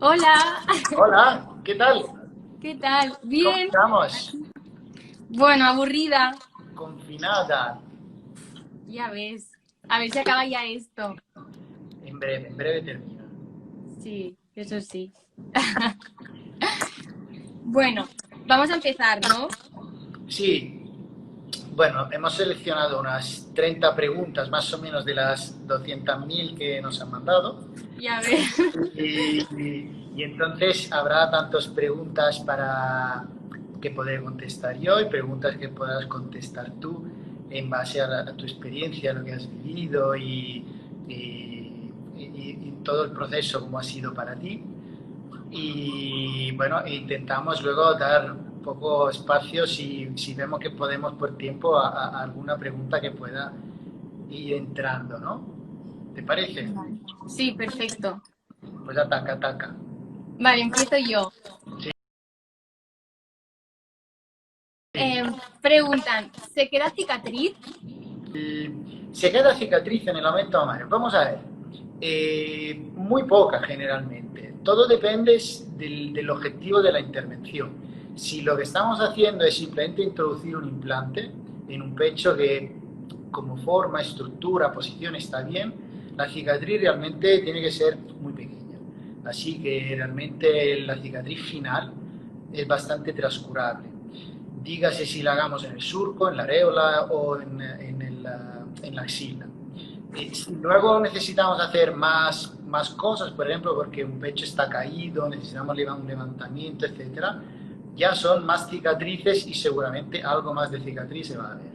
Hola, Hola, ¿qué tal? ¿qué tal? ¿Cómo Bien. estamos? Bueno, aburrida. Confinada. Ya ves. A ver si acaba ya esto. En breve termina. Sí, eso sí. Bueno, vamos a empezar, ¿no? Sí, bueno, hemos seleccionado unas 30 preguntas más o menos de las 200.000 que nos han mandado. Ya ves. Y entonces habrá tantas preguntas para que poder contestar yo y preguntas que puedas contestar tú en base a tu experiencia, lo que has vivido y todo el proceso como ha sido para ti. Y bueno, intentamos luego dar un poco espacio si vemos que podemos por tiempo a alguna pregunta que pueda ir entrando, ¿no? ¿Te parece? Vale. Sí, perfecto. Pues ataca, ataca. Vale, empiezo yo. Sí. Preguntan, ¿se queda cicatriz? Se queda cicatriz en el aumento mamario. Vamos a ver. Muy poca generalmente. Todo depende del objetivo de la intervención. Si lo que estamos haciendo es simplemente introducir un implante en un pecho que como forma, estructura, posición está bien, la cicatriz realmente tiene que ser muy pequeña. Así que realmente la cicatriz final es bastante transcurable. Dígase si la hagamos en el surco, en la areola o en la axila. Si luego necesitamos hacer más cosas, por ejemplo, porque un pecho está caído, necesitamos un levantamiento, etcétera, ya son más cicatrices y seguramente algo más de cicatriz se va a ver.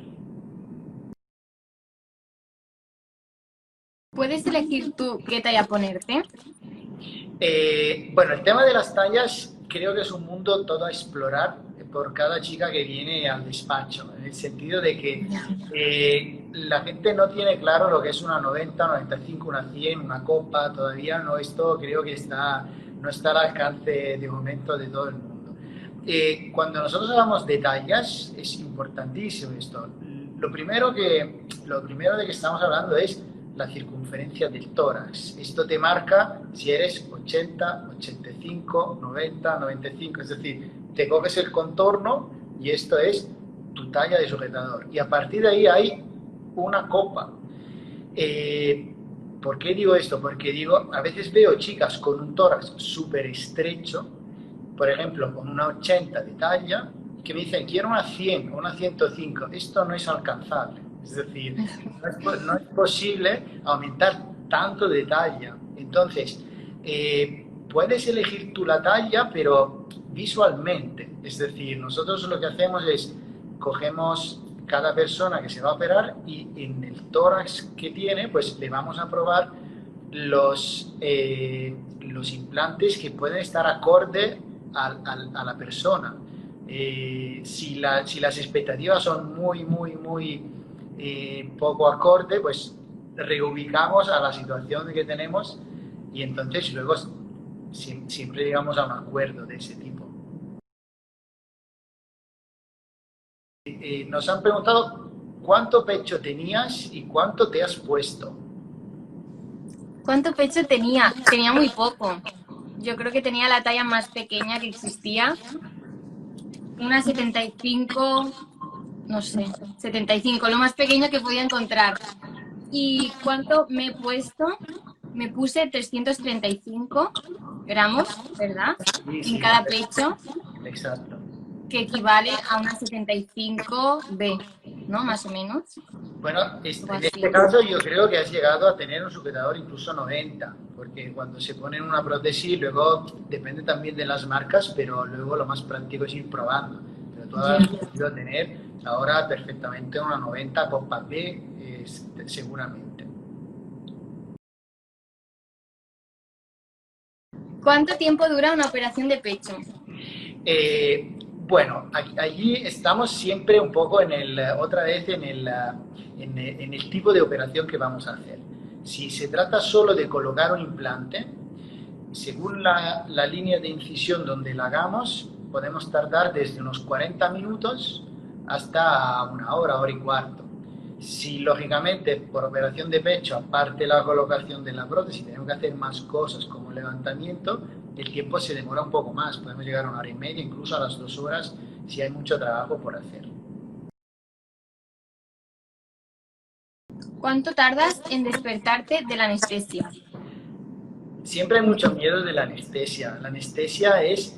¿Puedes elegir tú qué talla ponerte? Bueno, el tema de las tallas creo que es un mundo todo a explorar por cada chica que viene al despacho, en el sentido de que la gente no tiene claro lo que es una 90, 95, una 100, una copa, todavía no, esto creo que no está al alcance de momento de todo el mundo. Cuando nosotros hablamos de tallas, es importantísimo esto. Lo primero de que estamos hablando es la circunferencia del tórax. Esto te marca si eres 80, 85, 90, 95. Es decir, te coges el contorno y esto es tu talla de sujetador. Y a partir de ahí hay una copa. Eh, ¿Por qué digo esto? Porque digo, a veces veo chicas con un tórax súper estrecho, por ejemplo, con una 80 de talla, que me dicen, quiero una 100 o una 105. Esto no es alcanzable. Es decir, no es posible aumentar tanto de talla. Entonces, puedes elegir tú la talla, pero visualmente. Es decir, nosotros lo que hacemos es, cogemos cada persona que se va a operar y en el tórax que tiene, pues le vamos a probar los implantes que pueden estar acorde a la persona. Si las expectativas son muy poco acorde, pues reubicamos a la situación que tenemos y entonces luego siempre llegamos a un acuerdo de ese tipo. Nos han preguntado cuánto pecho tenías y cuánto te has puesto. ¿Cuánto pecho tenía? Tenía muy poco. Yo creo que tenía la talla más pequeña que existía. Una 75, no sé, 75, lo más pequeño que podía encontrar. ¿Y cuánto me he puesto? Me puse 335 gramos, ¿verdad? Sí, En sí, cada pecho, exacto. que equivale a una 75B, ¿no? Más o menos, Bueno, algo en este así. caso yo creo que has llegado a tener un sujetador incluso 90, porque cuando se pone una prótesis, luego depende también de las marcas, pero luego lo más práctico es ir probando. Pero tú Ya. has podido tener ahora perfectamente una 90 Copa B, seguramente. ¿Cuánto tiempo dura una operación de pecho? Bueno, allí estamos siempre un poco otra vez en el tipo de operación que vamos a hacer. Si se trata solo de colocar un implante, según la línea de incisión donde la hagamos, podemos tardar desde unos 40 minutos hasta una hora y cuarto. Si lógicamente por operación de pecho, aparte la colocación de la prótesis, tenemos que hacer más cosas como levantamiento, el tiempo se demora un poco más, podemos llegar a 1 hora y media, incluso a las 2 horas, si hay mucho trabajo por hacer. ¿Cuánto tardas en despertarte de la anestesia? Siempre hay mucho miedo de la anestesia. La anestesia hay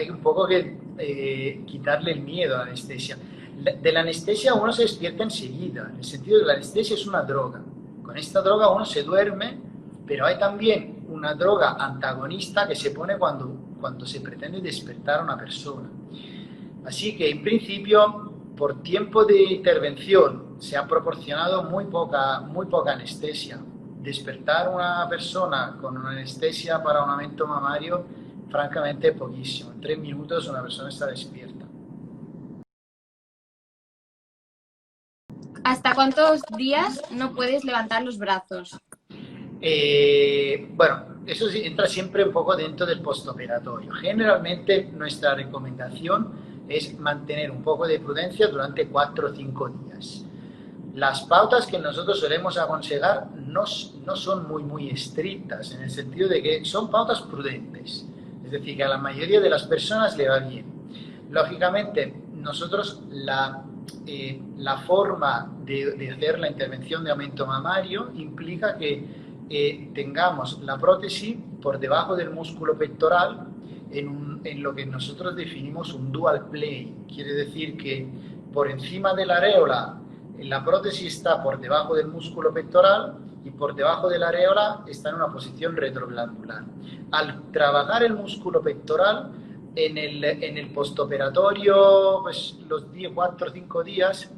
un poco que quitarle el miedo a la anestesia. De la anestesia uno se despierta enseguida, en el sentido de que la anestesia es una droga. Con esta droga uno se duerme, pero hay también una droga antagonista que se pone cuando se pretende despertar a una persona. Así que en principio, por tiempo de intervención, se ha proporcionado muy poca anestesia. Despertar a una persona con una anestesia para un aumento mamario, francamente, es poquísimo. En 3 minutos una persona está despierta. ¿Hasta cuántos días no puedes levantar los brazos? Bueno, eso sí, entra siempre un poco dentro del postoperatorio. Generalmente nuestra recomendación es mantener un poco de prudencia durante 4 o 5 días. Las pautas que nosotros solemos aconsejar no son muy estrictas, en el sentido de que son pautas prudentes. Es decir, que a la mayoría de las personas le va bien. Lógicamente, nosotros la forma de hacer la intervención de aumento mamario implica que tengamos la prótesis por debajo del músculo pectoral en lo que nosotros definimos un dual plane. Quiere decir que por encima de la areola la prótesis está por debajo del músculo pectoral y por debajo de la areola está en una posición retroglandular. Al trabajar el músculo pectoral, en el postoperatorio, pues los 4 o 5 días,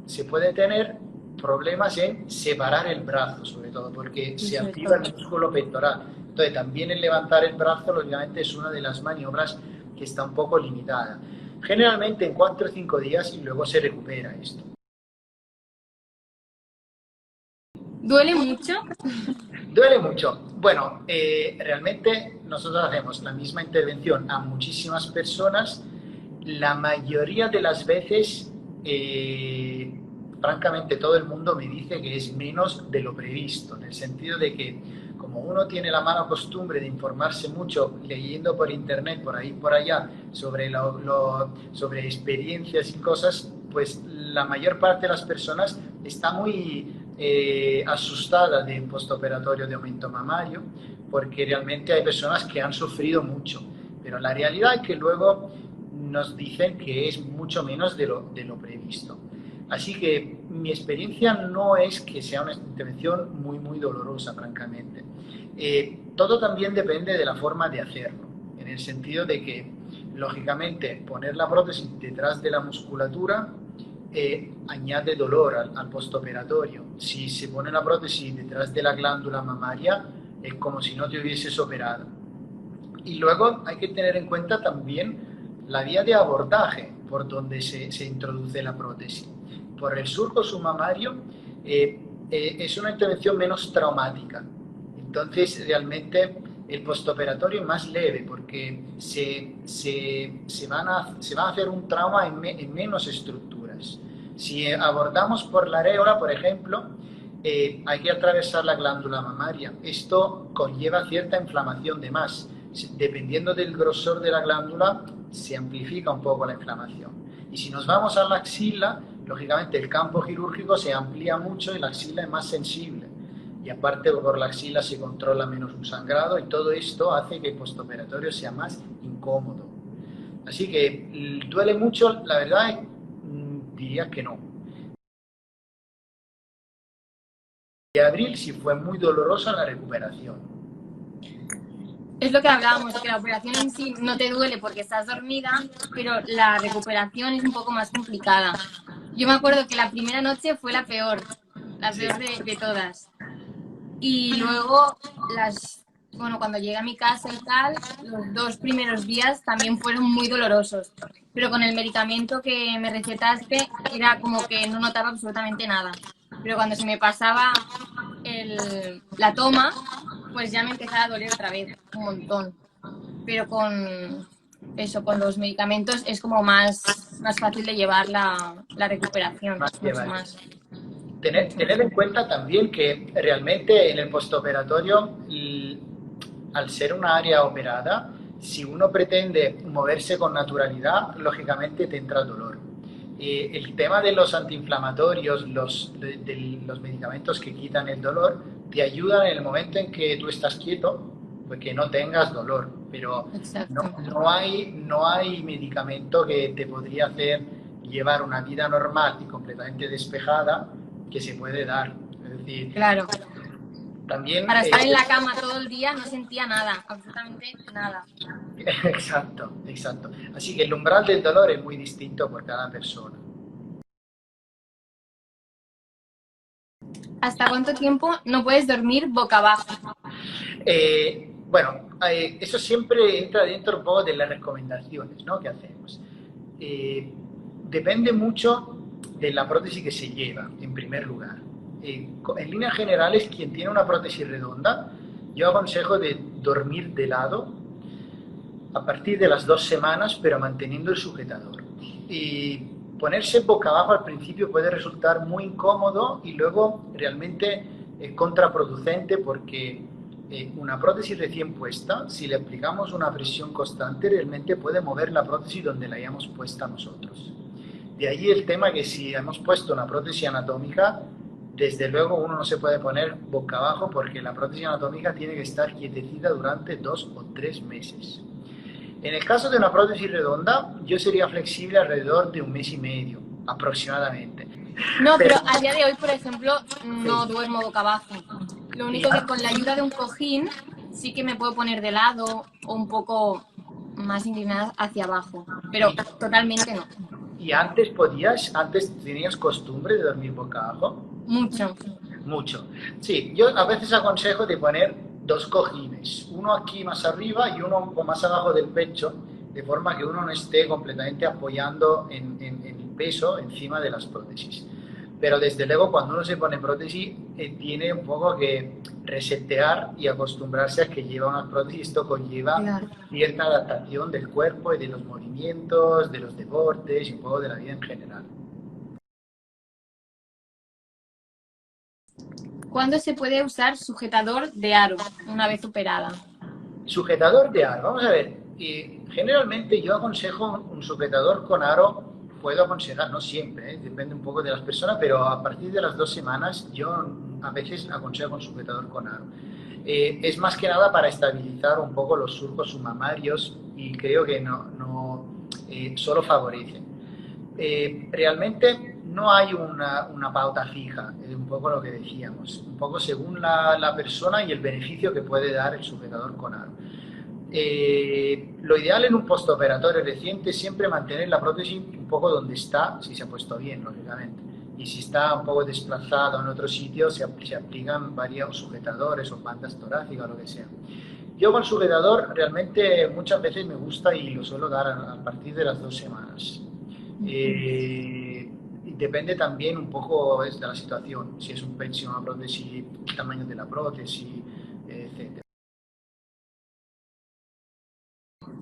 se puede tener problemas en separar el brazo, sobre todo, porque se activa el músculo pectoral. Entonces, también el levantar el brazo, lógicamente, es una de las maniobras que está un poco limitada. Generalmente en 4 o 5 días y luego se recupera esto. ¿Duele mucho? Duele mucho. Bueno, realmente nosotros hacemos la misma intervención a muchísimas personas. La mayoría de las veces, francamente, todo el mundo me dice que es menos de lo previsto, en el sentido de que como uno tiene la mala costumbre de informarse mucho leyendo por internet, por ahí por allá, sobre experiencias y cosas, pues la mayor parte de las personas está muy asustada de un postoperatorio de aumento mamario, porque realmente hay personas que han sufrido mucho, pero la realidad es que luego nos dicen que es mucho menos de lo previsto. Así que mi experiencia no es que sea una intervención muy dolorosa, francamente. Todo también depende de la forma de hacerlo, en el sentido de que, lógicamente, poner la prótesis detrás de la musculatura añade dolor al postoperatorio. Si se pone la prótesis detrás de la glándula mamaria, es como si no te hubieses operado. Y luego hay que tener en cuenta también la vía de abordaje por donde se introduce la prótesis. Por el surco submamario es una intervención menos traumática. Entonces, realmente el postoperatorio es más leve porque se va a hacer un trauma en menos estructuras. Si abordamos por la areola, por ejemplo, hay que atravesar la glándula mamaria. Esto conlleva cierta inflamación de más. Dependiendo del grosor de la glándula, se amplifica un poco la inflamación. Y si nos vamos a la axila, lógicamente el campo quirúrgico se amplía mucho y la axila es más sensible. Y aparte por la axila se controla menos un sangrado y todo esto hace que el postoperatorio sea más incómodo. Así que duele mucho, la verdad diría que no. De abril sí fue muy dolorosa la recuperación. Es lo que hablábamos, que la operación en sí no te duele porque estás dormida, pero la recuperación es un poco más complicada. Yo me acuerdo que la primera noche fue la peor de todas. Y luego, cuando llegué a mi casa y tal, los 2 primeros días también fueron muy dolorosos. Pero con el medicamento que me recetaste era como que no notaba absolutamente nada. Pero cuando se me pasaba la toma, pues ya me empezaba a doler otra vez, un montón. Pero con los medicamentos es como más fácil de llevar la recuperación, mucho más. Tener en cuenta también que realmente en el postoperatorio, al ser una área operada, si uno pretende moverse con naturalidad, lógicamente te entra dolor. El tema de los antiinflamatorios, los medicamentos que quitan el dolor, te ayudan en el momento en que tú estás quieto, pues que no tengas dolor. Pero Exacto. no hay medicamento que te podría hacer llevar una vida normal y completamente despejada que se puede dar. Es decir, Claro. también... Para estar en la cama todo el día no sentía nada, absolutamente nada. exacto, exacto. Así que el umbral del dolor es muy distinto por cada persona. ¿Hasta cuánto tiempo no puedes dormir boca abajo? Bueno, eso siempre entra dentro un poco de las recomendaciones, ¿no?, que hacemos. Eh, Depende mucho de la prótesis que se lleva, en primer lugar. En líneas generales, quien tiene una prótesis redonda, yo aconsejo de dormir de lado a partir de las 2 semanas, pero manteniendo el sujetador. Y ponerse boca abajo al principio puede resultar muy incómodo y luego realmente contraproducente, porque una prótesis recién puesta, si le aplicamos una presión constante, realmente puede mover la prótesis donde la hayamos puesta nosotros. De ahí el tema que si hemos puesto una prótesis anatómica, desde luego uno no se puede poner boca abajo, porque la prótesis anatómica tiene que estar quietecita durante 2 o 3 meses. En el caso de una prótesis redonda, yo sería flexible alrededor de 1 mes y medio, aproximadamente. No, pero Pero, a día de hoy, por ejemplo, no sí, duermo boca abajo. Lo y, único que con la ayuda de un cojín sí que me puedo poner de lado o un poco más inclinada hacia abajo, pero y, totalmente no. y antes tenías costumbre de dormir boca abajo. Mucho. Mucho. Sí, yo a veces aconsejo de poner 2 cojines, uno aquí más arriba y uno más abajo del pecho, de forma que uno no esté completamente apoyando en el peso encima de las prótesis. Pero desde luego, cuando uno se pone prótesis, tiene un poco que resetear y acostumbrarse a que lleva unas prótesis. Esto conlleva Claro. cierta adaptación del cuerpo y de los movimientos, de los deportes y un poco de la vida en general. ¿Cuándo se puede usar sujetador de aro una vez operada? Sujetador de aro. Vamos a ver. Generalmente yo aconsejo un sujetador con aro. Puedo aconsejar, no siempre, depende un poco de las personas, pero a partir de las 2 semanas yo a veces aconsejo un sujetador con aro. Es más que nada para estabilizar un poco los surcos submamarios, y creo que solo favorece. Realmente no hay una pauta fija, es un poco lo que decíamos, un poco según la persona y el beneficio que puede dar el sujetador con aro. Lo ideal en un postoperatorio reciente es siempre mantener la prótesis un poco donde está, si se ha puesto bien, lógicamente. Y si está un poco desplazado en otro sitio, se aplican varios sujetadores o bandas torácicas o lo que sea. Yo con sujetador realmente muchas veces me gusta y lo suelo dar a partir de las 2 semanas. Y depende también un poco de la situación, si es un pecho, una prótesis, el tamaño de la prótesis, etc.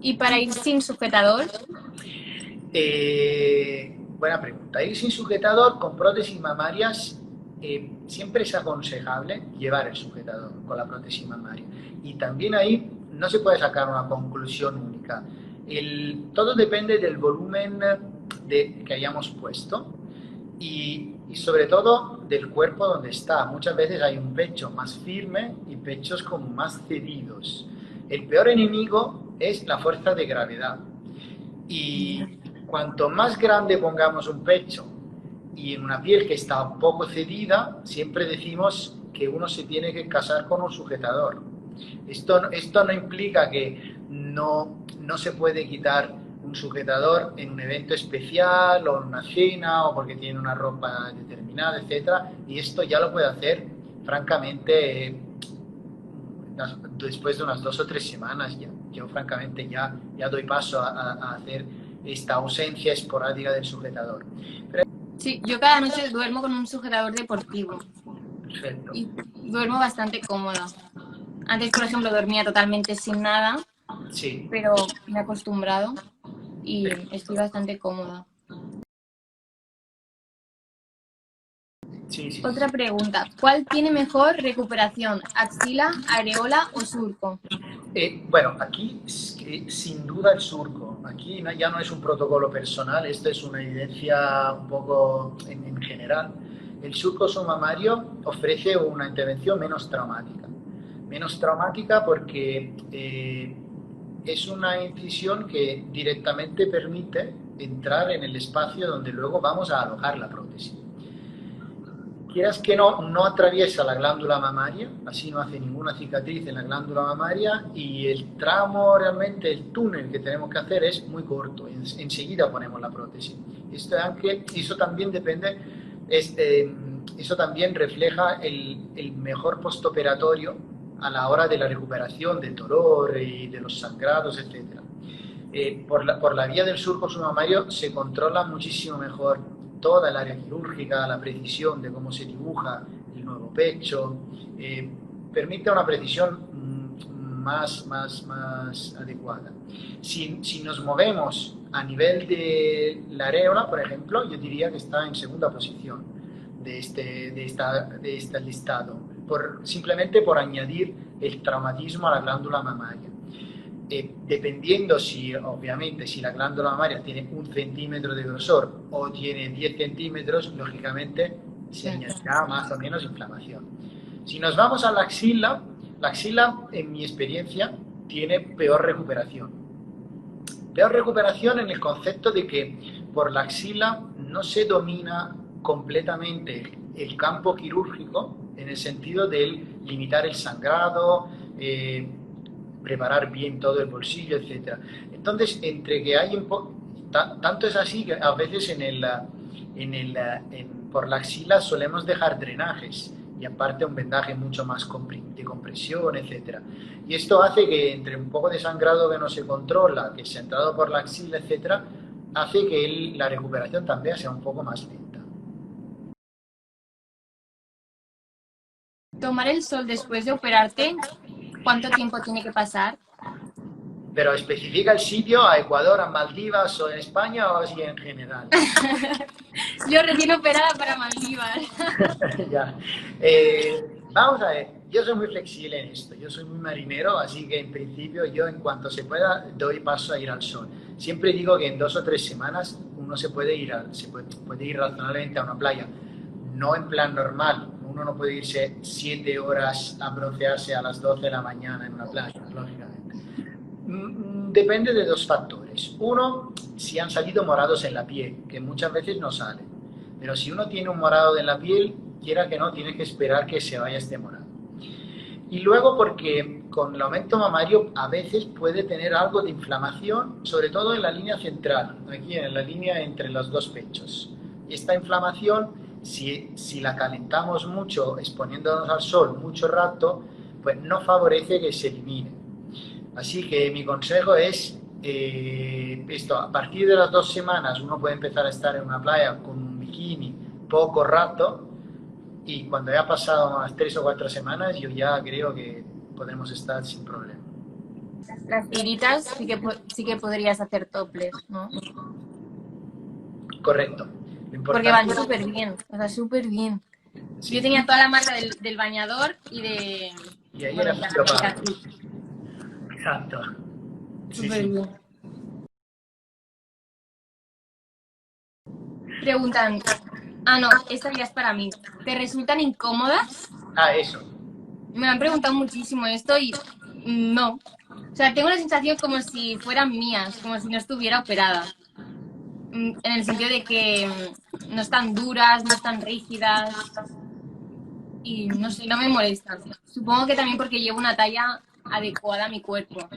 ¿Y para ir sin sujetador? Buena pregunta. Ir sin sujetador con prótesis mamarias, siempre es aconsejable llevar el sujetador con la prótesis mamaria. Y también ahí no se puede sacar una conclusión única. Todo depende del volumen que hayamos puesto y sobre todo del cuerpo donde está. Muchas veces hay un pecho más firme y pechos como más cedidos. El peor enemigo es la fuerza de gravedad. Y cuanto más grande pongamos un pecho y en una piel que está un poco cedida, siempre decimos que uno se tiene que casar con un sujetador. Esto no implica que no se puede quitar un sujetador en un evento especial o en una cena o porque tiene una ropa determinada, etcétera. Y esto ya lo puede hacer, francamente, después de unas 2 o 3 semanas. Yo francamente ya doy paso a hacer esta ausencia esporádica del sujetador. Sí, yo cada noche duermo con un sujetador deportivo Perfecto. y duermo bastante cómoda. Antes, por ejemplo, dormía totalmente sin nada, Sí. pero me he acostumbrado y estoy bastante cómoda. Sí, sí. Otra pregunta. ¿Cuál tiene mejor recuperación? ¿Axila, areola o surco? Bueno, aquí sin duda el surco. Aquí ya no es un protocolo personal, esto es una evidencia un poco en general. El surco submamario ofrece una intervención menos traumática. Menos traumática porque es una incisión que directamente permite entrar en el espacio donde luego vamos a alojar la prótesis. Quieras que no, no atraviesa la glándula mamaria, así no hace ninguna cicatriz en la glándula mamaria y el tramo realmente, el túnel que tenemos que hacer es muy corto, enseguida ponemos la prótesis. Eso también depende, eso también refleja el mejor postoperatorio a la hora de la recuperación del dolor y de los sangrados, etc. Por la vía del surco submamario se controla muchísimo mejor toda el área quirúrgica, la precisión de cómo se dibuja el nuevo pecho, permite una precisión más adecuada. Si nos movemos a nivel de la areola, por ejemplo, yo diría que está en segunda posición de este listado, simplemente por añadir el traumatismo a la glándula mamaria. Dependiendo si, obviamente, si la glándula mamaria tiene 1 centímetro de grosor o tiene 10 centímetros, lógicamente se añadirá más o menos inflamación. Si nos vamos a la axila, en mi experiencia, tiene peor recuperación. Peor recuperación en el concepto de que por la axila no se domina completamente el campo quirúrgico en el sentido de limitar el sangrado, preparar bien todo el bolsillo, etc. Entonces, entre que hay tanto es así que a veces por la axila solemos dejar drenajes y aparte un vendaje mucho más de compresión, etc. Y esto hace que entre un poco de sangrado que no se controla, que se ha entrado por la axila, etc., hace que la recuperación también sea un poco más lenta. ¿Tomar el sol después de operarte? ¿Cuánto tiempo tiene que pasar? Pero especifica el sitio, a Ecuador, a Maldivas o en España o así en general. Yo recién operada para Maldivas. Ya. Vamos a ver, yo soy muy flexible en esto, yo soy muy marinero, así que en principio yo en cuanto se pueda doy paso a ir al sol. Siempre digo que en 2 o 3 semanas uno puede ir razonablemente a una playa, no en plan normal, uno no puede irse 7 horas a broncearse a las 12 de la mañana en una playa, lógicamente. Depende de 2 factores. Uno, si han salido morados en la piel, que muchas veces no salen. Pero si uno tiene un morado en la piel, quiera que no, tiene que esperar que se vaya este morado. Y luego porque con el aumento mamario a veces puede tener algo de inflamación, sobre todo en la línea central, aquí en la línea entre los 2 pechos. Y esta inflamación, si la calentamos mucho, exponiéndonos al sol mucho rato, pues no favorece que se elimine. Así que mi consejo es esto, a partir de las 2 semanas uno puede empezar a estar en una playa con un bikini poco rato y cuando haya pasado unas 3 o 4 semanas yo ya creo que podemos estar sin problema. Las tiritas sí que podrías hacer topless, ¿no? Correcto. Porque van súper bien, o sea, súper bien. Sí. Yo tenía toda la marca del bañador y de... Y ahí bueno, era frío para. cicatriz. Exacto. Sí, Súper sí. bien. Preguntan... Ah, no, esta ya es para mí. ¿Te resultan incómodas? Eso. Me han preguntado muchísimo esto y no. O sea, tengo la sensación como si fueran mías, como si no estuviera operada. En el sentido de que no están duras, no están rígidas y no sé, no me molestan. Supongo que también porque llevo una talla adecuada a mi cuerpo.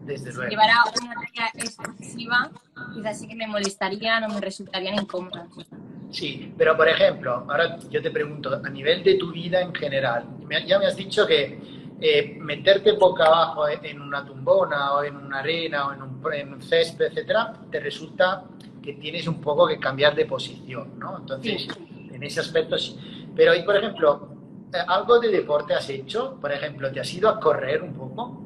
Desde Si luego. llevara una talla excesiva, quizás sí que me molestarían o me resultarían incómodas. Sí, pero por ejemplo, ahora yo te pregunto, a nivel de tu vida en general, ya me has dicho que meterte boca abajo en una tumbona o en una arena o en un césped, etcétera, te resulta que tienes un poco que cambiar de posición, ¿no? Entonces, Sí. en ese aspecto sí. Pero, y por ejemplo, ¿algo de deporte has hecho? Por ejemplo, ¿te has ido a correr un poco?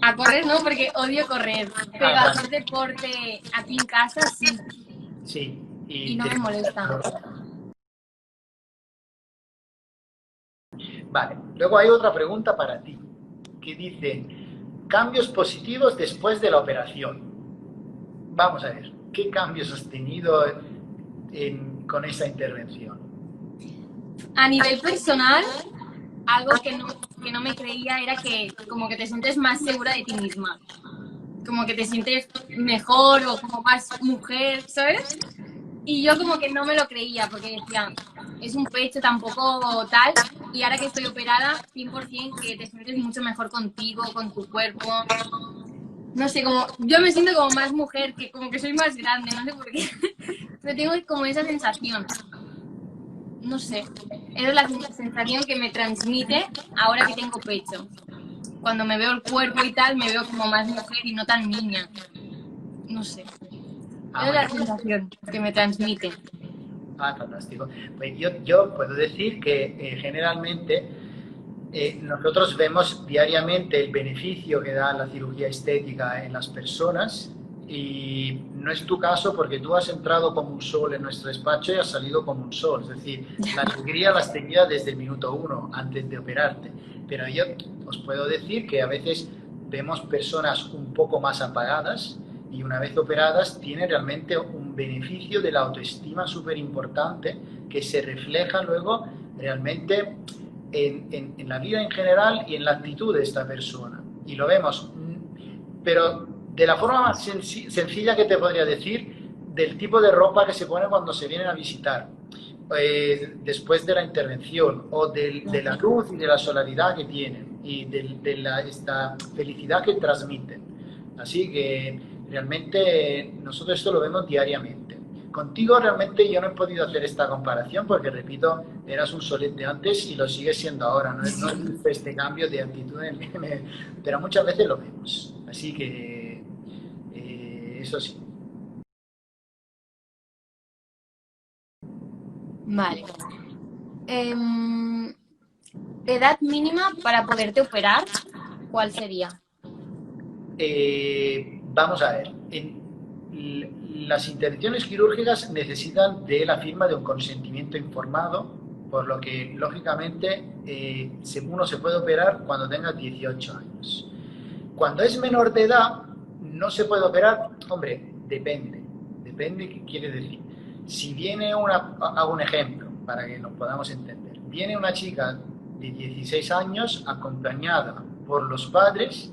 A correr no, porque odio correr, pero a hacer deporte aquí en casa sí, Sí, y no me molesta. Vale, luego hay otra pregunta para ti, que dice, cambios positivos después de la operación. Vamos a ver, ¿qué cambios has tenido con esa intervención? A nivel personal, algo que no me creía era que como que te sientes más segura de ti misma. Como que te sientes mejor o como más mujer, ¿sabes? Y yo como que no me lo creía porque decía, es un pecho tampoco tal, y ahora que estoy operada, 100% que te sientes mucho mejor contigo, con tu cuerpo. No sé, como yo me siento como más mujer, que como que soy más grande, no sé por qué, pero tengo como esa sensación. No sé, esa es la sensación que me transmite ahora que tengo pecho. Cuando me veo el cuerpo y tal, me veo como más mujer y no tan niña. No sé, esa es la sensación que me transmite. Ah, fantástico. Pues yo puedo decir que generalmente nosotros vemos diariamente el beneficio que da la cirugía estética en las personas y no es tu caso porque tú has entrado como un sol en nuestro despacho y has salido como un sol. Es decir, la alegría la has tenido desde el minuto uno, antes de operarte. Pero yo os puedo decir que a veces vemos personas un poco más apagadas y una vez operadas tienen realmente un beneficio de la autoestima súper importante que se refleja luego realmente en la vida en general y en la actitud de esta persona. Y lo vemos, pero de la forma más sencilla que te podría decir, del tipo de ropa que se pone cuando se vienen a visitar, después de la intervención, o de la luz y de la solaridad que tienen, y esta felicidad que transmiten. Así que realmente nosotros esto lo vemos diariamente. Contigo realmente yo no he podido hacer esta comparación porque, repito, eras un solete antes y lo sigues siendo ahora. No es este cambio de actitud, pero muchas veces lo vemos. Así que eso sí. Vale. ¿Edad mínima para poderte operar? ¿Cuál sería? Vamos a ver. Las intervenciones quirúrgicas necesitan de la firma de un consentimiento informado, por lo que, lógicamente, uno se puede operar cuando tenga 18 años. Cuando es menor de edad, no se puede operar. Hombre, depende qué quiere decir. Si viene hago un ejemplo para que nos podamos entender. Viene una chica de 16 años acompañada por los padres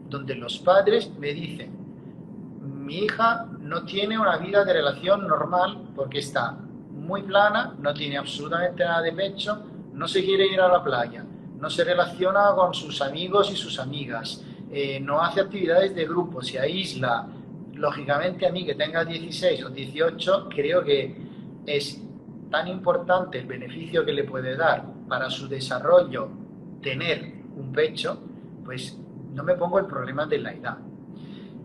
donde los padres me dicen, mi hija no tiene una vida de relación normal porque está muy plana, no tiene absolutamente nada de pecho, no se quiere ir a la playa, no se relaciona con sus amigos y sus amigas, no hace actividades de grupo, se aísla. Lógicamente, a mí que tenga 16 o 18, creo que es tan importante el beneficio que le puede dar para su desarrollo tener un pecho, pues no me pongo el problema de la edad.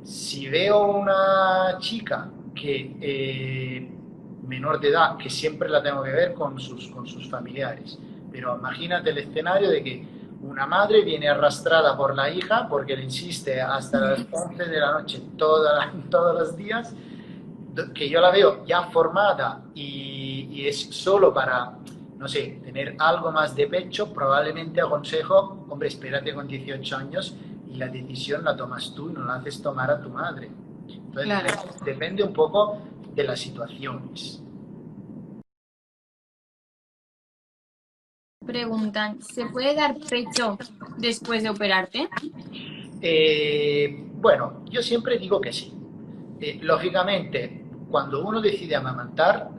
Si veo una chica que menor de edad, que siempre la tengo que ver con sus familiares, pero imagínate el escenario de que una madre viene arrastrada por la hija porque le insiste hasta las 11 de la noche todos los días, que yo la veo ya formada y es solo para, no sé, tener algo más de pecho, probablemente aconsejo, hombre, espérate con 18 años y la decisión la tomas tú y no la haces tomar a tu madre. Entonces, claro, depende un poco de las situaciones. Preguntan, ¿se puede dar pecho después de operarte? Bueno, yo siempre digo que sí. Lógicamente, cuando uno decide amamantar,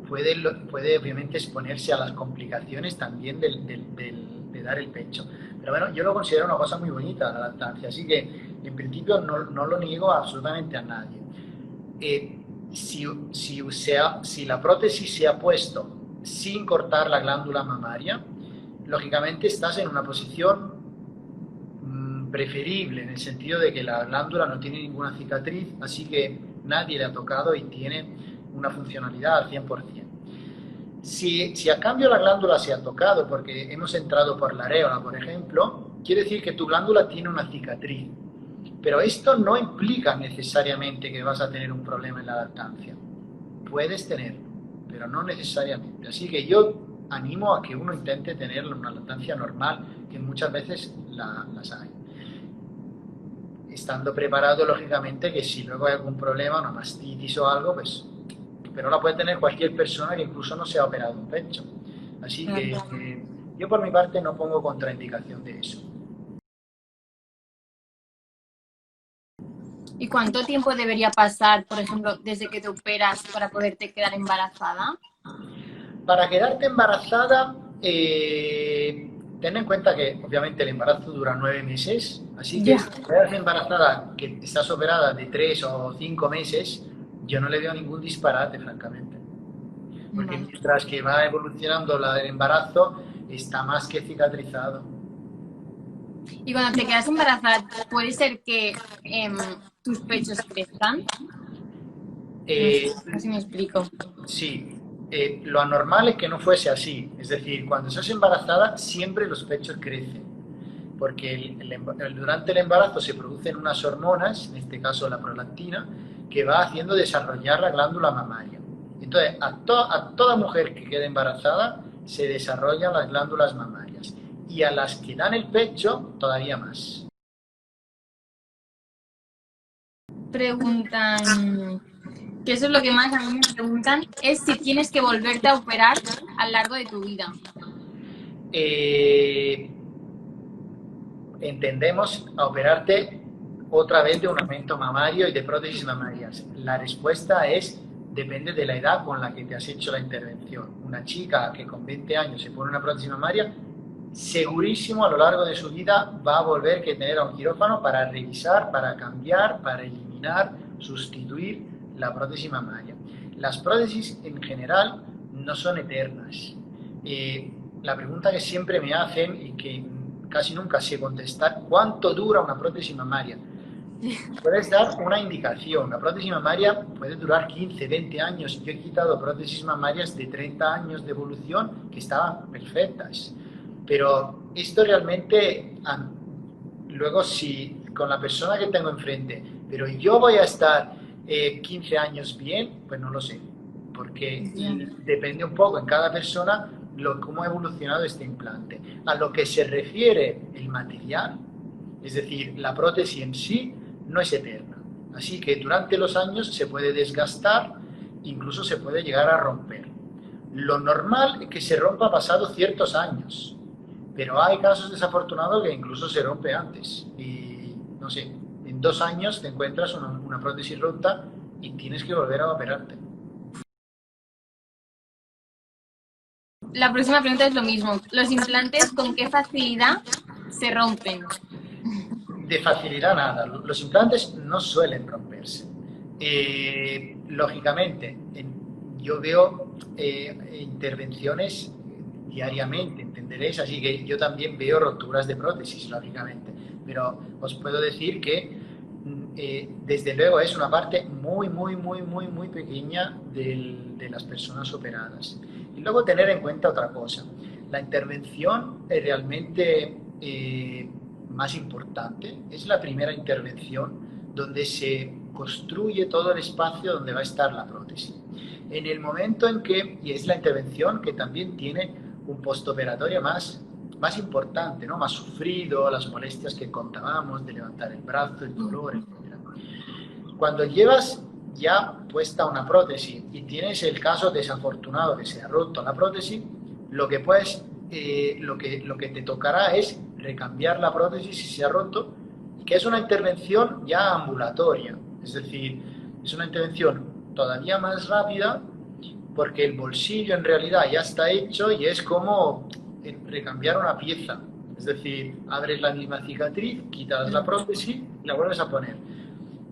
puede obviamente exponerse a las complicaciones también de dar el pecho. Pero bueno, yo lo considero una cosa muy bonita, la lactancia, así que en principio no lo niego absolutamente a nadie. Si la prótesis se ha puesto sin cortar la glándula mamaria, lógicamente estás en una posición preferible, en el sentido de que la glándula no tiene ninguna cicatriz, así que nadie le ha tocado y tiene una funcionalidad al 100%. Si a cambio la glándula se ha tocado porque hemos entrado por la areola, por ejemplo, quiere decir que tu glándula tiene una cicatriz. Pero esto no implica necesariamente que vas a tener un problema en la lactancia. Puedes tener, pero no necesariamente. Así que yo animo a que uno intente tener una lactancia normal, que muchas veces las hay. Estando preparado, lógicamente, que si luego hay algún problema, una mastitis o algo, pues, pero la puede tener cualquier persona que incluso no se ha operado un pecho. Así que yo por mi parte no pongo contraindicación de eso. ¿Y cuánto tiempo debería pasar, por ejemplo, desde que te operas para poderte quedar embarazada? Para quedarte embarazada, ten en cuenta que obviamente el embarazo dura 9 meses, así que Ya. si te quedas embarazada, que estás operada de 3 o 5 meses, yo no le veo ningún disparate, francamente. Porque Vale. mientras que va evolucionando el embarazo, está más que cicatrizado. Y cuando te quedas embarazada, ¿puede ser que tus pechos crezcan? Eh, No sé si me explico. sí, lo anormal es que no fuese así. Es decir, cuando estás embarazada, siempre los pechos crecen. Porque durante el embarazo se producen unas hormonas, en este caso la prolactina, que va haciendo desarrollar la glándula mamaria. Entonces, a toda mujer que quede embarazada se desarrollan las glándulas mamarias y a las que dan el pecho todavía más. Preguntan, que eso es lo que más a mí me preguntan, es si tienes que volverte a operar a lo largo de tu vida. Eh, Entendemos a operarte otra vez de un aumento mamario y de prótesis mamarias. La respuesta es, depende de la edad con la que te has hecho la intervención. Una chica que con 20 años se pone una prótesis mamaria, segurísimo a lo largo de su vida va a volver a tener a un quirófano para revisar, para cambiar, para eliminar, sustituir la prótesis mamaria. Las prótesis en general no son eternas. La pregunta que siempre me hacen y que casi nunca sé contestar, ¿cuánto dura una prótesis mamaria? Puedes dar una indicación. La prótesis mamaria puede durar 15, 20 años. Yo he quitado prótesis mamarias de 30 años de evolución que estaban perfectas. Pero esto realmente, luego si con la persona que tengo enfrente, pero yo voy a estar 15 años bien, pues no lo sé. Porque depende un poco en cada persona cómo ha evolucionado este implante. A lo que se refiere el material, es decir, la prótesis en sí, no es eterna. Así que durante los años se puede desgastar, incluso se puede llegar a romper. Lo normal es que se rompa pasados ciertos años, pero hay casos desafortunados que incluso se rompe antes. Y no sé, en 2 años te encuentras una prótesis rota y tienes que volver a operarte. La próxima pregunta es lo mismo. ¿Los implantes con qué facilidad se rompen? De facilidad nada, los implantes no suelen romperse. Lógicamente, yo veo intervenciones diariamente, entenderéis, así que yo también veo roturas de prótesis, lógicamente, pero os puedo decir que desde luego es una parte muy, muy, muy, muy, muy pequeña de las personas operadas. Y luego tener en cuenta otra cosa, la intervención es realmente más importante, es la primera intervención donde se construye todo el espacio donde va a estar la prótesis. En el momento en que, y es la intervención que también tiene un postoperatorio más importante, ¿no? Más sufrido, las molestias que contábamos de levantar el brazo, el dolor, etc. Cuando llevas ya puesta una prótesis y tienes el caso desafortunado que se ha roto la prótesis, lo que puedes, lo que te tocará es recambiar la prótesis si se ha roto, que es una intervención ya ambulatoria, es decir, es una intervención todavía más rápida porque el bolsillo en realidad ya está hecho y es como recambiar una pieza. Es decir, abres la misma cicatriz, quitas la prótesis y la vuelves a poner.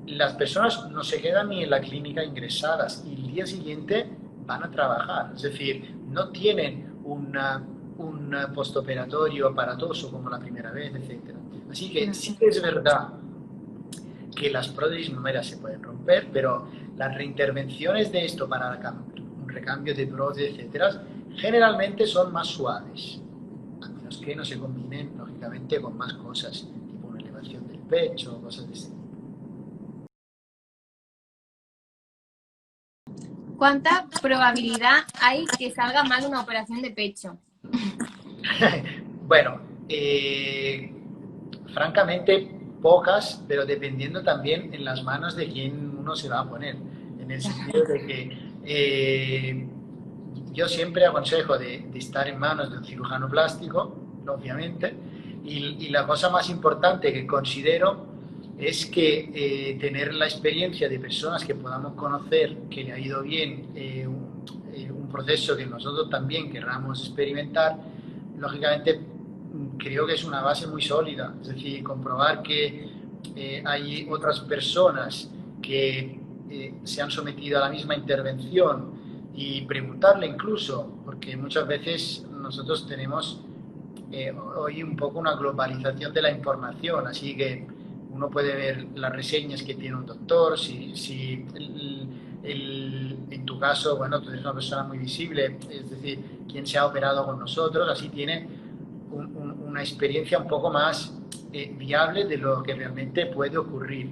Las personas no se quedan ni en la clínica ingresadas y el día siguiente van a trabajar. Es decir, no tienen un postoperatorio aparatoso como la primera vez, etc. Así que sí que es verdad que las prótesis mamarias se pueden romper, pero las reintervenciones de esto para un recambio de prótesis, etcétera, generalmente son más suaves, a menos que no se combinen, lógicamente, con más cosas, tipo una elevación del pecho, cosas de este tipo. ¿Cuánta probabilidad hay que salga mal una operación de pecho? Bueno, francamente pocas, pero dependiendo también en las manos de quién uno se va a poner. En el sentido de que yo siempre aconsejo de estar en manos de un cirujano plástico, obviamente, y la cosa más importante que considero es que tener la experiencia de personas que podamos conocer, que le ha ido bien un proceso que nosotros también querramos experimentar, lógicamente creo que es una base muy sólida. Es decir, comprobar que hay otras personas que se han sometido a la misma intervención y preguntarle incluso, porque muchas veces nosotros tenemos hoy un poco una globalización de la información, así que uno puede ver las reseñas que tiene un doctor, si en tu caso, bueno, tú eres una persona muy visible, es decir, quien se ha operado con nosotros, así tiene una experiencia un poco más viable de lo que realmente puede ocurrir.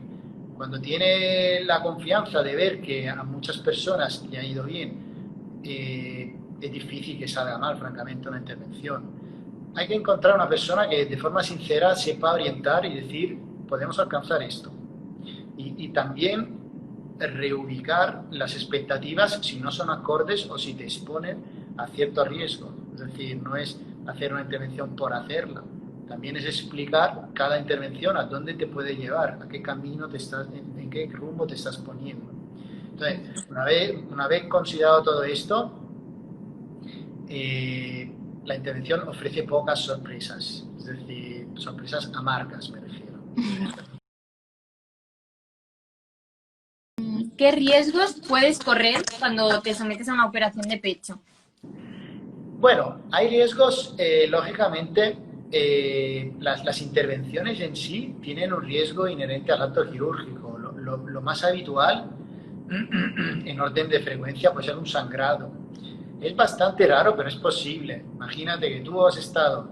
Cuando tiene la confianza de ver que a muchas personas le ha ido bien, es difícil que salga mal, francamente, una intervención. Hay que encontrar una persona que de forma sincera sepa orientar y decir, podemos alcanzar esto. Y también reubicar las expectativas si no son acordes o si te exponen a cierto riesgo. Es decir, no es hacer una intervención por hacerla. También es explicar cada intervención a dónde te puede llevar, a qué camino te estás, en qué rumbo te estás poniendo. Entonces, una vez considerado todo esto, la intervención ofrece pocas sorpresas, es decir, sorpresas amargas, me refiero. ¿Qué riesgos puedes correr cuando te sometes a una operación de pecho? Bueno, hay riesgos, lógicamente, las intervenciones en sí tienen un riesgo inherente al acto quirúrgico. Lo más habitual, en orden de frecuencia, puede ser un sangrado. Es bastante raro, pero es posible. Imagínate que tú has estado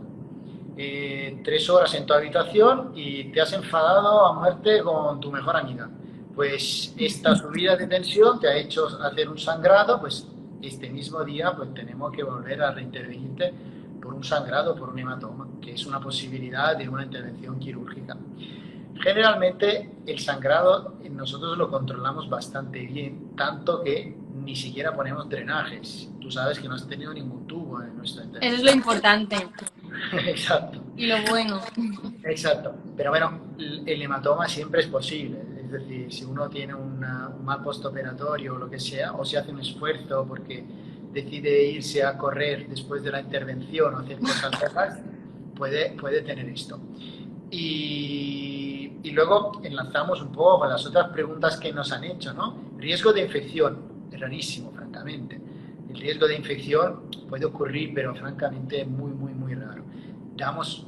3 horas en tu habitación y te has enfadado a muerte con tu mejor amiga. Pues esta subida de tensión te ha hecho hacer un sangrado, pues este mismo día pues tenemos que volver a reintervenirte por un sangrado, por un hematoma, que es una posibilidad de una intervención quirúrgica. Generalmente el sangrado nosotros lo controlamos bastante bien, tanto que ni siquiera ponemos drenajes. Tú sabes que no has tenido ningún tubo en nuestra intervención. Eso es lo importante. Exacto. Y lo bueno. Exacto. Pero bueno, el hematoma siempre es posible. Es decir, si uno tiene un mal postoperatorio o lo que sea, o se hace un esfuerzo porque decide irse a correr después de la intervención o hacer cosas raras, puede tener esto. Y luego enlazamos un poco con las otras preguntas que nos han hecho, ¿no? Riesgo de infección, es rarísimo, francamente. El riesgo de infección puede ocurrir, pero francamente es muy, muy, muy raro. Damos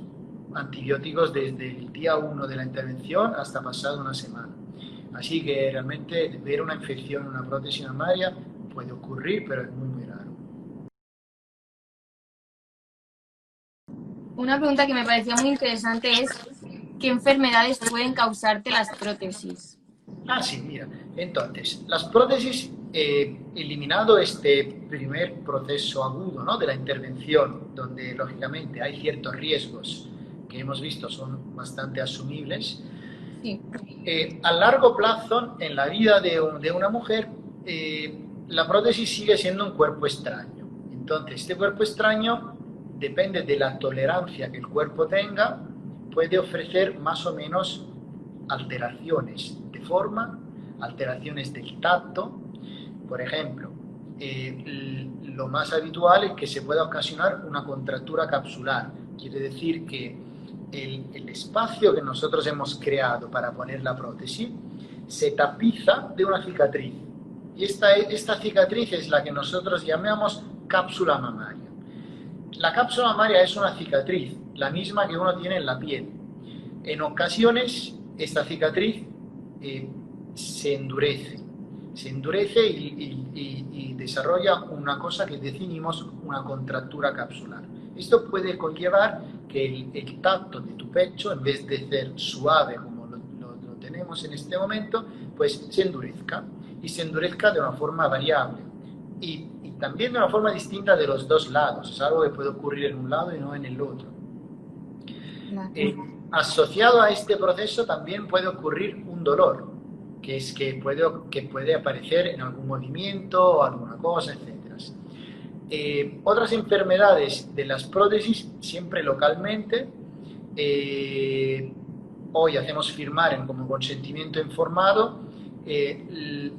antibióticos desde el día 1 de la intervención hasta pasado una semana. Así que realmente ver una infección en una prótesis mamaria puede ocurrir, pero es muy, muy raro. Una pregunta que me parecía muy interesante es ¿qué enfermedades pueden causarte las prótesis? Ah, sí, mira. Entonces, las prótesis, eliminado este primer proceso agudo, ¿no?, de la intervención, donde lógicamente hay ciertos riesgos que hemos visto son bastante asumibles, Sí. a largo plazo, en la vida de una mujer, la prótesis sigue siendo un cuerpo extraño. Entonces, este cuerpo extraño depende de la tolerancia que el cuerpo tenga, puede ofrecer más o menos alteraciones de forma, alteraciones del tacto. Por ejemplo, lo más habitual es que se pueda ocasionar una contractura capsular. Quiere decir que el espacio que nosotros hemos creado para poner la prótesis se tapiza de una cicatriz. Y esta cicatriz es la que nosotros llamamos cápsula mamaria. La cápsula mamaria es una cicatriz, la misma que uno tiene en la piel. En ocasiones, esta cicatriz se endurece y desarrolla una cosa que definimos una contractura capsular. Esto puede conllevar que el tacto de tu pecho, en vez de ser suave como lo tenemos en este momento, pues se endurezca, y se endurezca de una forma variable. y también de una forma distinta de los dos lados. Es algo que puede ocurrir en un lado y no en el otro. Eh, Asociado a este proceso también puede ocurrir un dolor, que es que puede aparecer en algún movimiento o alguna cosa, etc. Otras enfermedades de las prótesis, siempre localmente, hoy hacemos firmar como consentimiento informado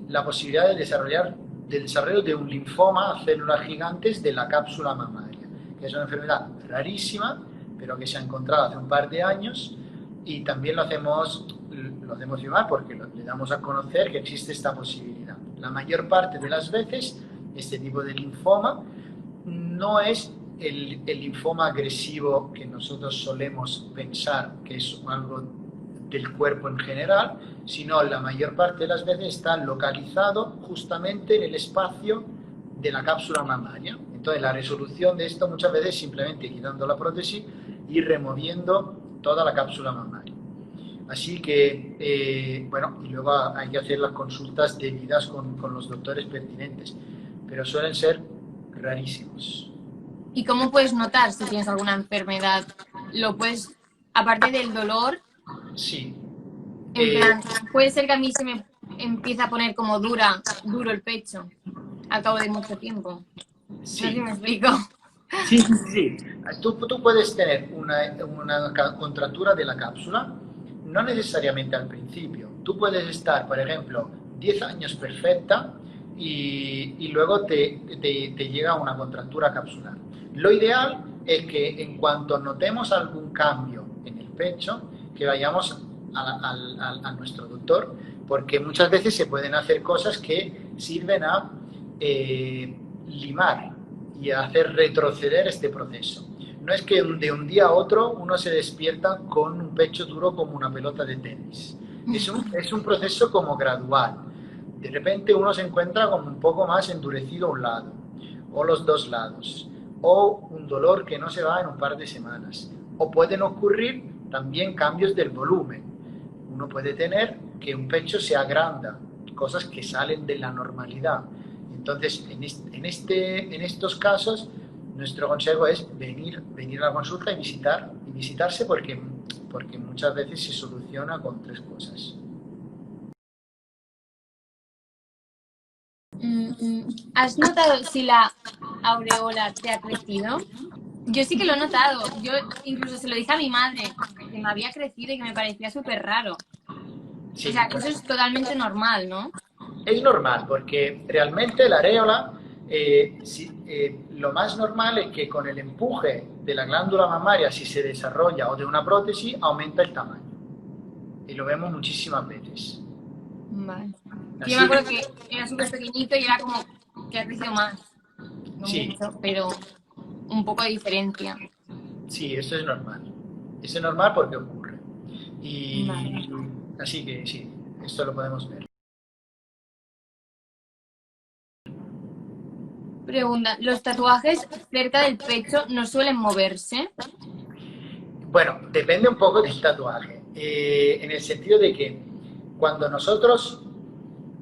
la posibilidad del desarrollo de un linfoma a células gigantes de la cápsula mamaria, que es una enfermedad rarísima, pero que se ha encontrado hace un par de años, y también lo hacemos firmar porque le damos a conocer que existe esta posibilidad. La mayor parte de las veces, este tipo de linfoma no es el linfoma agresivo que nosotros solemos pensar que es algo del cuerpo en general, sino la mayor parte de las veces está localizado justamente en el espacio de la cápsula mamaria. Entonces la resolución de esto muchas veces es simplemente quitando la prótesis y removiendo toda la cápsula mamaria. Así que, bueno, y luego hay que hacer las consultas debidas con los doctores pertinentes, pero suelen ser rarísimos. ¿Y cómo puedes notar si tienes alguna enfermedad? ¿Lo puedes, aparte del dolor? Sí. En plan, puede ser que a mí se me empiece a poner como duro el pecho al cabo de mucho tiempo. Sí. No sé si me explico. Sí, sí, sí. Tú puedes tener una contractura de la cápsula, no necesariamente al principio. Tú puedes estar, por ejemplo, 10 años perfecta y luego te llega una contractura capsular. Lo ideal es que en cuanto notemos algún cambio en el pecho, que vayamos a nuestro doctor, porque muchas veces se pueden hacer cosas que sirven a limar y a hacer retroceder este proceso. No es que de un día a otro uno se despierta con un pecho duro como una pelota de tenis. Es un proceso como gradual. De repente uno se encuentra como un poco más endurecido a un lado, o los dos lados, o un dolor que no se va en un par de semanas. O pueden ocurrir también cambios del volumen. Uno puede tener que un pecho se agranda, cosas que salen de la normalidad. Entonces, en estos casos, nuestro consejo es venir a la consulta y visitarse porque muchas veces se soluciona con 3 cosas. ¿Has notado si la aureola te ha crecido? Yo sí que lo he notado. Yo incluso se lo dije a mi madre, que me había crecido y que me parecía súper raro. Sí, O sea, pues, eso es totalmente normal, ¿no? es normal porque realmente la areola, lo más normal es que con el empuje de la glándula mamaria, si se desarrolla, o de una prótesis, aumenta el tamaño. Y lo vemos muchísimas veces. Vale. Yo me Así acuerdo que, que era súper pequeñito y era como que ha crecido más. No sí, mucho, pero un poco de diferencia. sí, eso es normal. Eso es normal porque ocurre. Vale. Y así que sí, esto lo podemos ver. Pregunta, ¿los tatuajes cerca del pecho no suelen moverse? Bueno, depende un poco del tatuaje, en el sentido de que cuando nosotros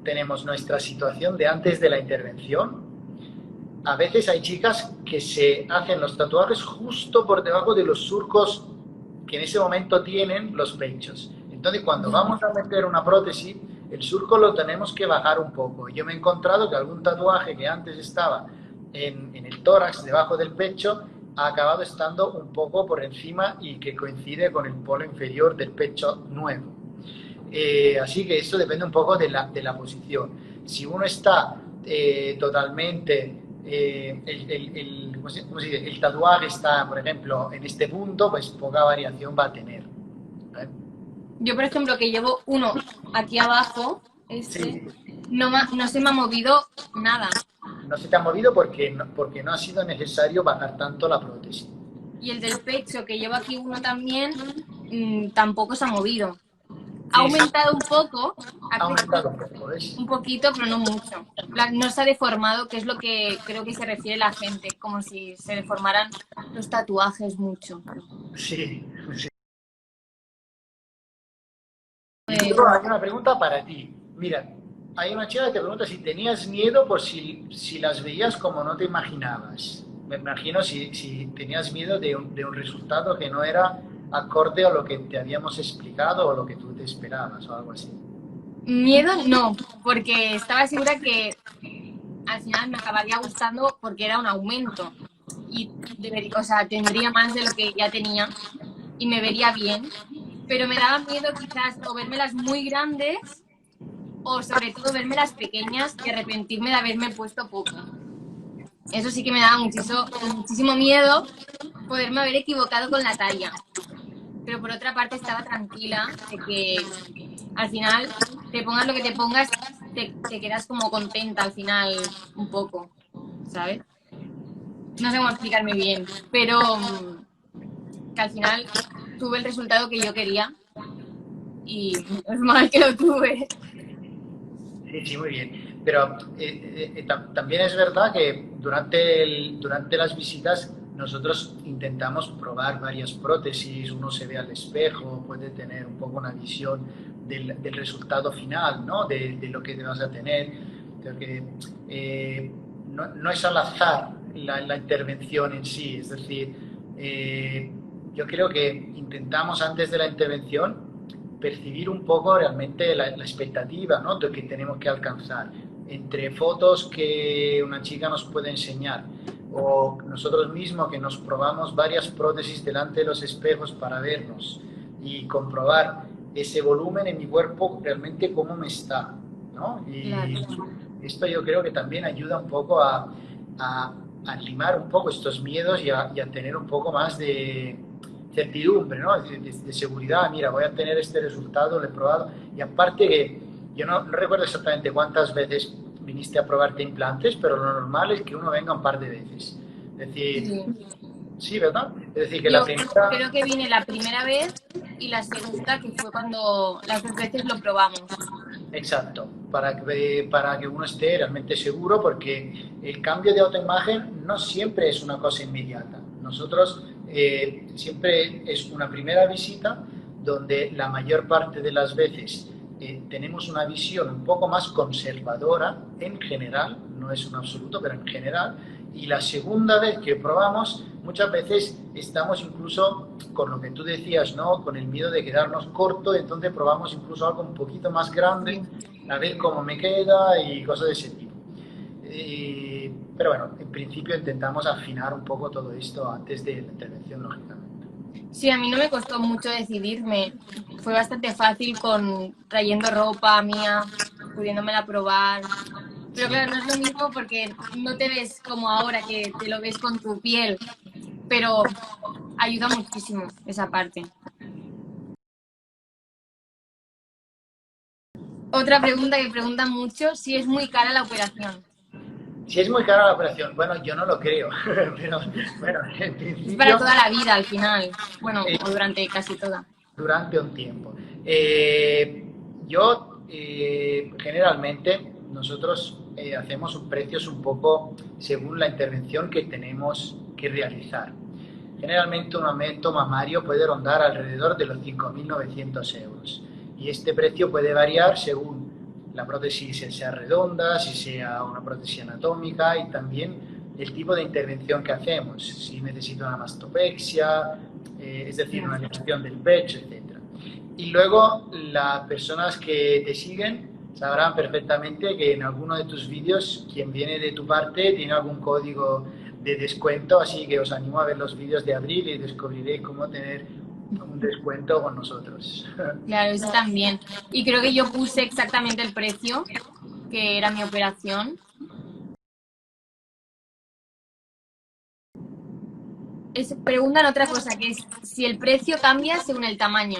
tenemos nuestra situación de antes de la intervención, a veces hay chicas que se hacen los tatuajes justo por debajo de los surcos que en ese momento tienen los pechos. Entonces, cuando vamos a meter una prótesis, el surco lo tenemos que bajar un poco. Yo me he encontrado que algún tatuaje que antes estaba en el tórax, debajo del pecho, ha acabado estando un poco por encima y que coincide con el polo inferior del pecho nuevo. Así que esto depende un poco de la posición. Si uno está totalmente, ¿cómo se dice? El tatuaje está, por ejemplo, en este punto, pues poca variación va a tener. ¿Vale? Yo, por ejemplo, que llevo uno aquí abajo, Sí, no se me ha movido nada. no se te ha movido porque no ha sido necesario bajar tanto la prótesis. Y el del pecho, que llevo aquí uno también, tampoco se ha movido. Ha Sí, sí, aumentado un poco, ha ha crecido aumentado un poco, ¿ves? un poquito, pero no mucho. No se ha deformado, que es lo que creo que se refiere la gente, como si se deformaran los tatuajes mucho. Sí, sí. Y Pues, luego hay una pregunta para ti. Mira, hay una chica que te pregunta si tenías miedo por si las veías como no te imaginabas. Me imagino si tenías miedo de un resultado que no era acorde a lo que te habíamos explicado o lo que tú te esperabas o algo así. Miedo no, porque estaba segura que al final me acabaría gustando porque era un aumento y o sea, tendría más de lo que ya tenía y me vería bien, pero me daba miedo quizás o vérmelas muy grandes o sobre todo vérmelas pequeñas y arrepentirme de haberme puesto poco. Eso sí que me daba muchísimo miedo poderme haber equivocado con la talla. Pero por otra parte estaba tranquila de que al final, te pongas lo que te pongas, te quedas como contenta al final un poco, ¿sabes? No sé cómo explicarme bien, pero que al final tuve el resultado que yo quería y es mal que lo tuve. Sí, sí, muy bien. Pero también es verdad que durante las visitas nosotros intentamos probar varias prótesis, uno se ve al espejo, puede tener un poco una visión del resultado final, ¿no? De lo que te vas a tener. Porque no es al azar la intervención en sí, es decir, yo creo que intentamos antes de la intervención percibir un poco realmente la expectativa, ¿no?, que tenemos que alcanzar entre fotos que una chica nos puede enseñar o nosotros mismos que nos probamos varias prótesis delante de los espejos para vernos y comprobar ese volumen en mi cuerpo realmente cómo me está, ¿no? Claro. Y esto yo creo que también ayuda un poco a limar un poco estos miedos y a tener un poco más de certidumbre, ¿no? De seguridad. Mira, voy a tener este resultado, lo he probado. Y aparte que yo no recuerdo exactamente cuántas veces viniste a probarte implantes, pero lo normal es que uno venga un par de veces. Es decir, Sí. sí, ¿verdad? Es decir, que la Yo primera... creo que vine la primera vez y la segunda, que fue cuando las dos veces lo probamos. Exacto, para que uno esté realmente seguro, porque el cambio de autoimagen no siempre es una cosa inmediata. Nosotros siempre es una primera visita donde la mayor parte de las veces tenemos una visión un poco más conservadora en general, no es un absoluto, pero en general, y la segunda vez que probamos, muchas veces estamos incluso con lo que tú decías, ¿no? Con el miedo de quedarnos corto, entonces probamos incluso algo un poquito más grande, Sí. a ver cómo me queda y cosas de ese tipo. Pero bueno, en principio intentamos afinar un poco todo esto antes de la intervención, lógicamente. Sí, a mí no me costó mucho decidirme. Fue bastante fácil con trayendo ropa mía, pudiéndomela probar. Pero Sí. claro, no es lo mismo porque no te ves como ahora que te lo ves con tu piel, pero ayuda muchísimo esa parte. Otra pregunta que preguntan mucho, si es muy cara la operación. Si es muy cara la operación, bueno, yo no lo creo, pero bueno, en Es para principio toda la vida al final. Bueno, o es durante casi toda. durante un tiempo. Yo generalmente nosotros hacemos precios un poco según la intervención que tenemos que realizar. Generalmente un aumento mamario puede rondar alrededor de los 5.900 euros y este precio puede variar según la prótesis sea redonda, si sea una prótesis anatómica y también el tipo de intervención que hacemos, si necesito una mastopexia, es decir, una elevación del pecho, etc. Y luego las personas que te siguen sabrán perfectamente que en alguno de tus vídeos quien viene de tu parte tiene algún código de descuento, así que os animo a ver los vídeos de abril y descubriréis cómo tener un descuento con nosotros. Claro, eso también. Y creo que yo puse exactamente el precio, que era mi operación. Preguntan otra cosa, que es si el precio cambia según el tamaño.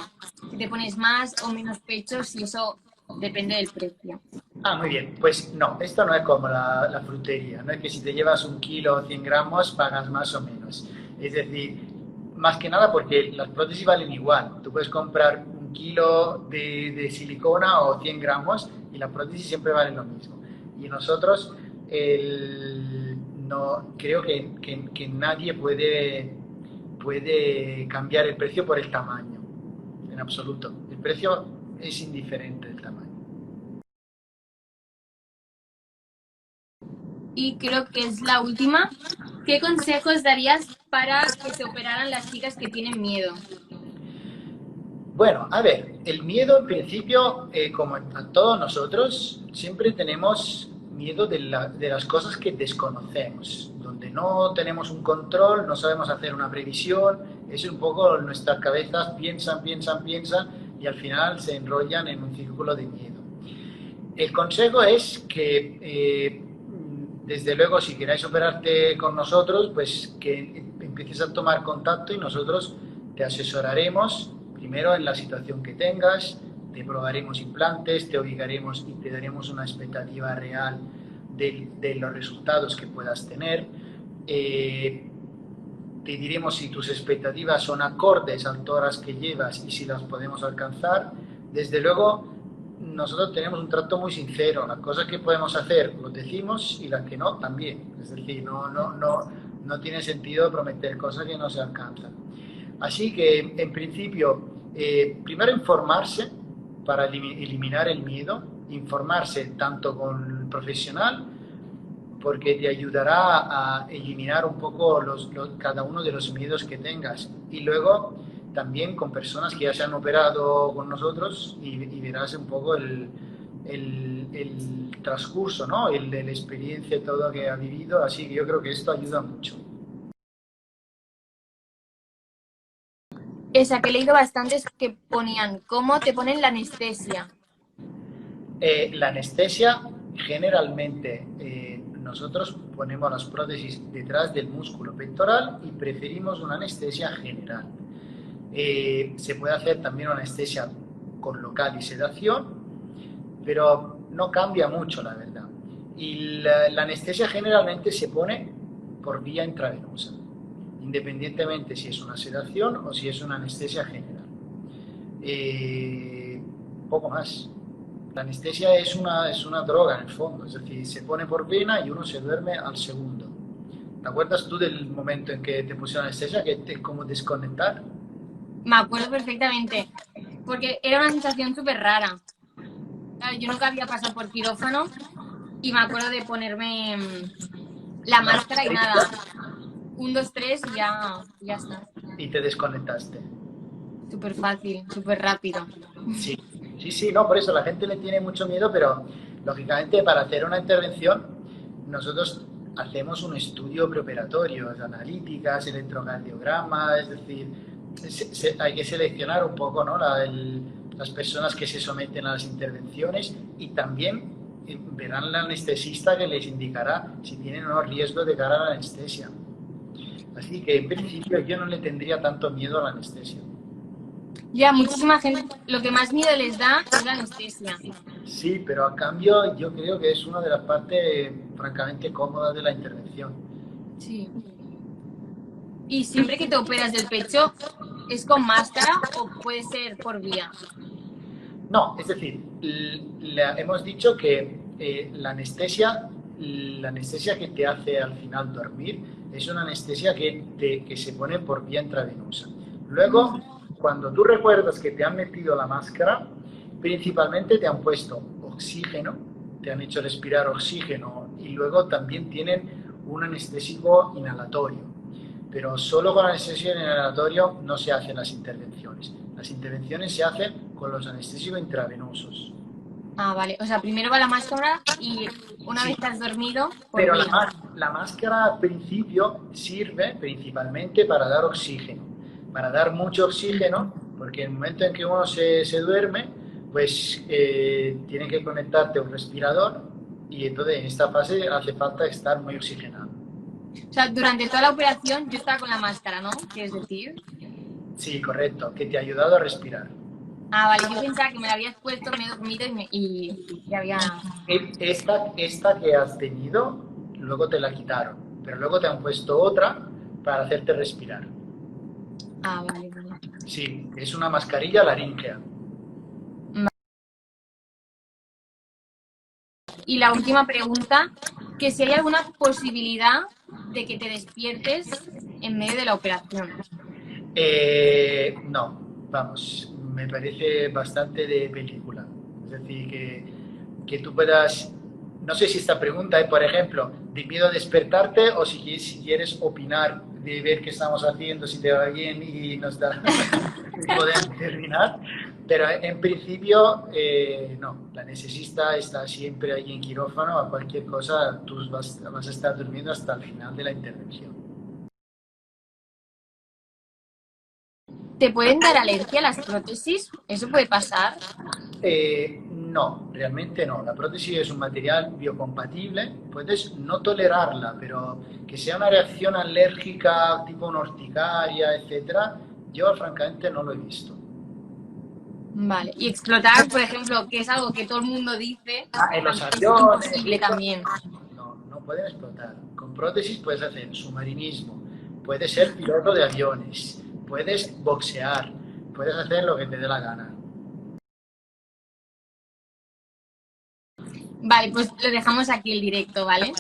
Si te pones más o menos pechos y eso depende del precio. Ah, muy bien. Pues no, esto no es como la frutería. No es que si te llevas 1 kilo o 100 gramos pagas más o menos. Es decir, más que nada porque las prótesis valen igual. Tú puedes comprar 1 kilo de silicona o 100 gramos y la prótesis siempre vale lo mismo. Y nosotros no, creo que nadie puede cambiar el precio por el tamaño, en absoluto. El precio es indiferente del tamaño. Y creo que es la última. ¿Qué consejos darías para que se operaran las chicas que tienen miedo? Bueno, a ver, el miedo en principio, como a todos nosotros, siempre tenemos miedo de las cosas que desconocemos, donde no tenemos un control, no sabemos hacer una previsión, es un poco nuestras cabezas piensan, piensan, piensan y al final se enrollan en un círculo de miedo. El consejo es que, desde luego, si queráis operarte con nosotros, pues que empieces a tomar contacto y nosotros te asesoraremos primero en la situación que tengas, te probaremos implantes, te ubicaremos y te daremos una expectativa real de los resultados que puedas tener. Te diremos si tus expectativas son acordes a todas las que llevas y si las podemos alcanzar. Desde luego, nosotros tenemos un trato muy sincero. Las cosas que podemos hacer lo decimos y las que no también. Es decir, no tiene sentido prometer cosas que no se alcanzan. Así que, en principio, primero informarse para eliminar el miedo, informarse tanto con el profesional, porque te ayudará a eliminar un poco cada uno de los miedos que tengas. Y luego también con personas que ya se han operado con nosotros y verás un poco el transcurso, ¿no? La experiencia y todo que ha vivido. Así que yo creo que esto ayuda mucho. Esa que he leído bastantes que ponían, ¿cómo te ponen la anestesia? La anestesia, generalmente, nosotros ponemos las prótesis detrás del músculo pectoral y preferimos una anestesia general. Se puede hacer también una anestesia con local y sedación, pero no cambia mucho, la verdad. Y la anestesia generalmente se pone por vía intravenosa, independientemente si es una sedación o si es una anestesia general. Poco más. La anestesia es una droga en el fondo, es decir, se pone por vena y uno se duerme al segundo. ¿Te acuerdas tú del momento en que te pusieron anestesia, que te como desconectar? Me acuerdo perfectamente, porque era una sensación súper rara. Claro, yo nunca había pasado por quirófano y me acuerdo de ponerme la Una máscara y nada, mascarilla 1, 2, 3 y ya está. y te desconectaste. Súper fácil, súper rápido. Sí, sí, sí, no, por eso la gente le tiene mucho miedo, pero lógicamente para hacer una intervención nosotros hacemos un estudio preoperatorio, analíticas, electrocardiograma, es decir, hay que seleccionar un poco, ¿no? Las personas que se someten a las intervenciones y también verán al anestesista que les indicará si tienen o no riesgo de cara a la anestesia. Así que en principio yo no le tendría tanto miedo a la anestesia. Ya, muchísima gente, lo que más miedo les da es la anestesia. Sí, pero a cambio yo creo que es una de las partes francamente cómodas de la intervención. Sí. Y siempre que te operas del pecho, ¿es con máscara o puede ser por vía? No, es decir, hemos dicho que la anestesia que te hace al final dormir es una anestesia que se pone por vía intravenosa. Luego, cuando tú recuerdas que te han metido la máscara, principalmente te han puesto oxígeno, te han hecho respirar oxígeno y luego también tienen un anestésico inhalatorio. Pero solo con anestesia inhalatorio no se hacen las intervenciones. Las intervenciones se hacen con los anestésicos intravenosos. Ah, vale. O sea, primero va la máscara y una Sí, vez que has dormido, por pero vía. la máscara al principio sirve principalmente para dar oxígeno, para dar mucho oxígeno, porque en el momento en que uno se duerme, pues tiene que conectarte a un respirador y entonces en esta fase hace falta estar muy oxigenado. O sea, durante toda la operación yo estaba con la máscara, ¿no? ¿Quieres decir? Sí, correcto, que te ha ayudado a respirar. Ah, vale. Yo pensaba que me la habías puesto, me he dormido y había... Esta que has tenido, luego te la quitaron, pero luego te han puesto otra para hacerte respirar. Ah, vale, vale. Sí, es una mascarilla laríngea. Y la última pregunta, que si hay alguna posibilidad de que te despiertes en medio de la operación. No, vamos, me parece bastante de película. Es decir, que tú puedas no sé si esta pregunta es, por ejemplo, de miedo a despertarte o si quieres opinar de ver qué estamos haciendo, si te va bien y nos da y podemos terminar. Pero en principio, no, la anestesista está siempre ahí en quirófano, a cualquier cosa tú vas a estar durmiendo hasta el final de la intervención. ¿Te pueden dar alergia a las prótesis? ¿Eso puede pasar? No, realmente no. La prótesis es un material biocompatible. Puedes no tolerarla, pero que sea una reacción alérgica, tipo una urticaria, etcétera, yo francamente no lo he visto. Vale. Y explotar, por ejemplo, que es algo que todo el mundo dice, En los es aviones, imposible también. no, no pueden explotar. Con prótesis puedes hacer submarinismo, puedes ser piloto de aviones, puedes boxear, puedes hacer lo que te dé la gana. Vale, pues lo dejamos aquí el directo, ¿vale?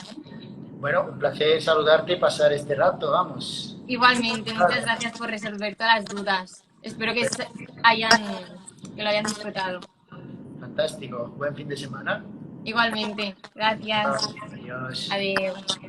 Bueno, un placer saludarte y pasar este rato, vamos. Igualmente, muchas gracias por resolver todas las dudas. Espero que que lo hayan disfrutado. Fantástico. Buen fin de semana. Igualmente, gracias. Adiós. Adiós.